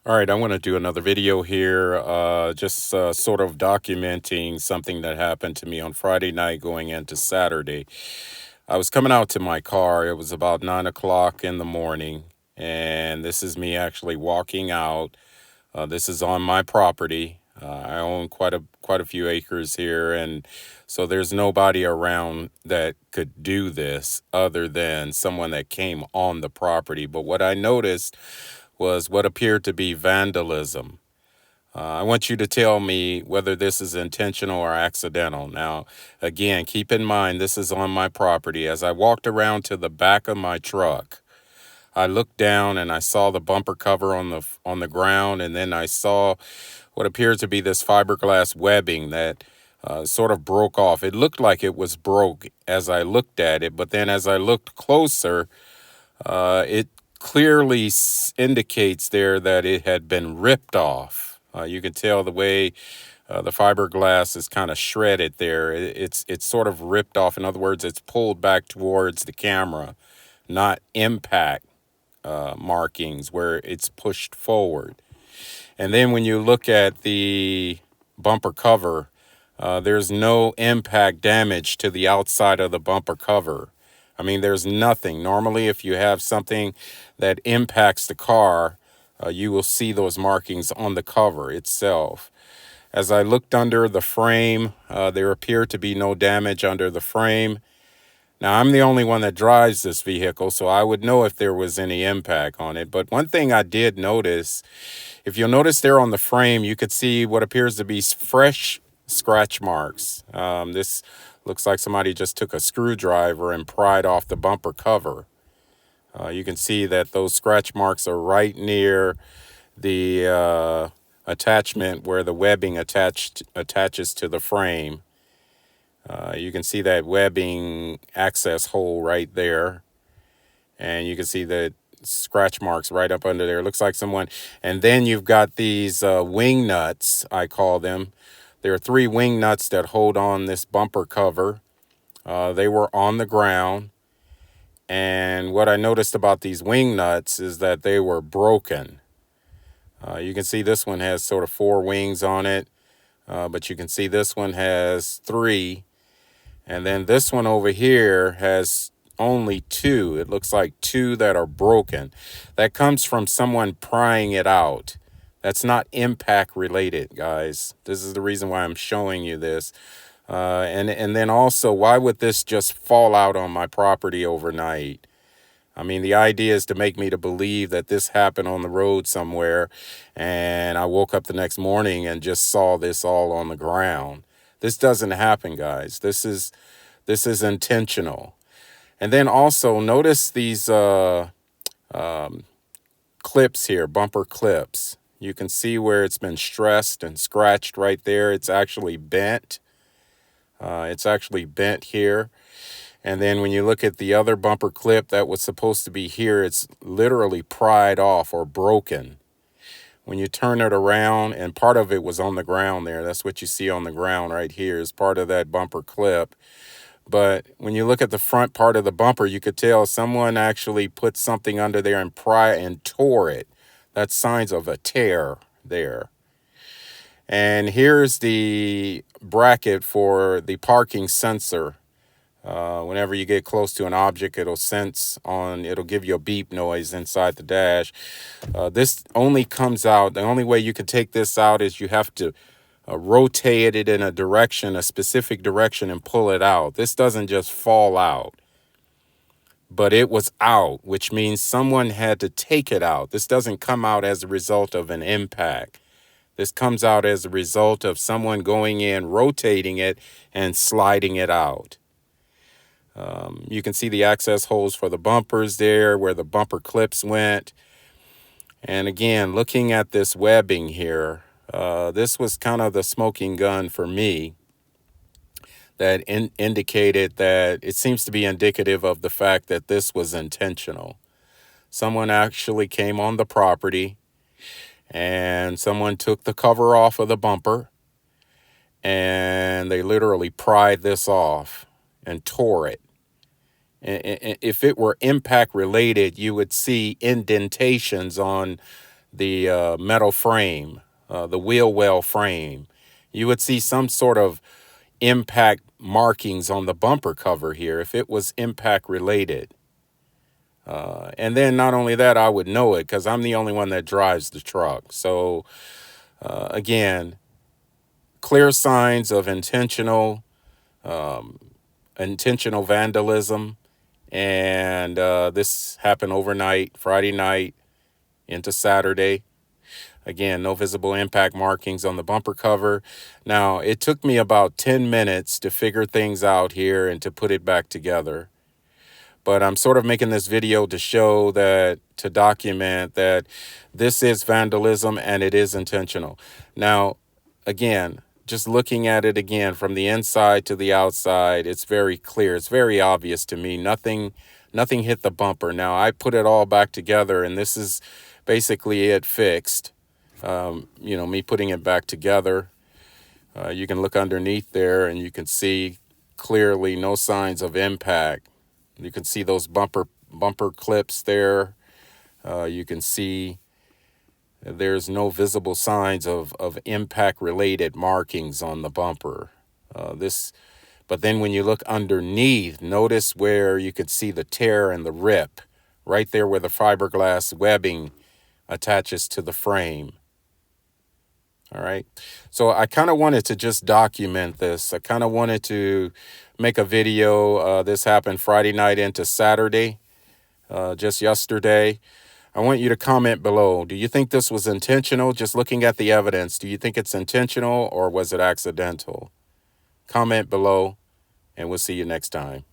All right, I want to do another video here, just sort of documenting something that happened to me on Friday night going into Saturday. I was coming out to my car. It was about 9 o'clock in the morning, and this is me actually walking out. This is on my property. I own quite a few acres here, and so there's nobody around that could do this other than someone that came on the property. But what I noticed was what appeared to be vandalism. I want you to tell me whether this is intentional or accidental. Now, again, keep in mind this is on my property. As I walked around to the back of my truck, I looked down and I saw the bumper cover on the ground, and then I saw what appeared to be this fiberglass webbing that sort of broke off. It looked like it was broke as I looked at it, but then as I looked closer, it clearly indicates there that it had been ripped off. You can tell the way the fiberglass is kind of shredded there. It's sort of ripped off. In other words, it's pulled back towards the camera, not impact markings where it's pushed forward. And then when you look at the bumper cover, there's no impact damage to the outside of the bumper cover. I mean, there's nothing. Normally, if you have something that impacts the car, you will see those markings on the cover itself. As I looked under the frame, there appeared to be no damage under the frame. Now, I'm the only one that drives this vehicle, so I would know if there was any impact on it. But one thing I did notice, if you'll notice there on the frame, you could see what appears to be fresh scratch marks. This looks like somebody just took a screwdriver and pried off the bumper cover. You can see that those scratch marks are right near the attachment where the webbing attaches to the frame. You can see that webbing access hole right there. And you can see the scratch marks right up under there. It looks like someone. And then you've got these wing nuts, I call them. There are 3 wing nuts that hold on this bumper cover. They were on the ground. And what I noticed about these wing nuts is that they were broken. You can see this one has sort of 4 wings on it. But you can see this one has 3. And then this one over here has only 2. It looks like 2 that are broken. That comes from someone prying it out. That's not impact related, guys. This is the reason why I'm showing you this. And then also, why would this just fall out on my property overnight? I mean, the idea is to make me to believe that this happened on the road somewhere, and I woke up the next morning and just saw this all on the ground. This doesn't happen, guys. This is intentional. And then also notice these clips here, bumper clips. You can see where it's been stressed and scratched right there. It's actually bent. It's actually bent here. And then when you look at the other bumper clip that was supposed to be here, it's literally pried off or broken. When you turn it around, and part of it was on the ground there. That's what you see on the ground right here is part of that bumper clip. But when you look at the front part of the bumper, you could tell someone actually put something under there and tore it. That's signs of a tear there. And here's the bracket for the parking sensor. Whenever you get close to an object, it'll give you a beep noise inside the dash. This only comes out, the only way you can take this out is you have to rotate it in a specific direction and pull it out. This doesn't just fall out, but it was out, which means someone had to take it out. This doesn't come out as a result of an impact. This comes out as a result of someone going in, rotating it, and sliding it out. You can see the access holes for the bumpers there, where the bumper clips went. And again, looking at this webbing here, this was kind of the smoking gun for me that indicated that it seems to be indicative of the fact that this was intentional. Someone actually came on the property and someone took the cover off of the bumper and they literally pried this off and tore it. If it were impact related, you would see indentations on the metal frame, the wheel well frame. You would see some sort of impact markings on the bumper cover here if it was impact related. And then not only that, I would know it because I'm the only one that drives the truck. So again, clear signs of intentional vandalism. And this happened overnight, Friday night into Saturday. Again, no visible impact markings on the bumper cover. Now, it took me about 10 minutes to figure things out here and to put it back together. But I'm sort of making this video to show that, to document that this is vandalism and it is intentional. Now, again, just looking at it again from the inside to the outside, it's very clear. It's very obvious to me. Nothing hit the bumper. Now, I put it all back together, and this is basically it fixed. Me putting it back together. You can look underneath there, and you can see clearly no signs of impact. You can see those bumper clips there. You can see there's no visible signs of impact-related markings on the bumper. But then when you look underneath, notice where you could see the tear and the rip, right there where the fiberglass webbing attaches to the frame. All right. So I kind of wanted to just document this. I kind of wanted to make a video. This happened Friday night into Saturday, just yesterday. I want you to comment below. Do you think this was intentional? Just looking at the evidence, do you think it's intentional or was it accidental? Comment below, and we'll see you next time.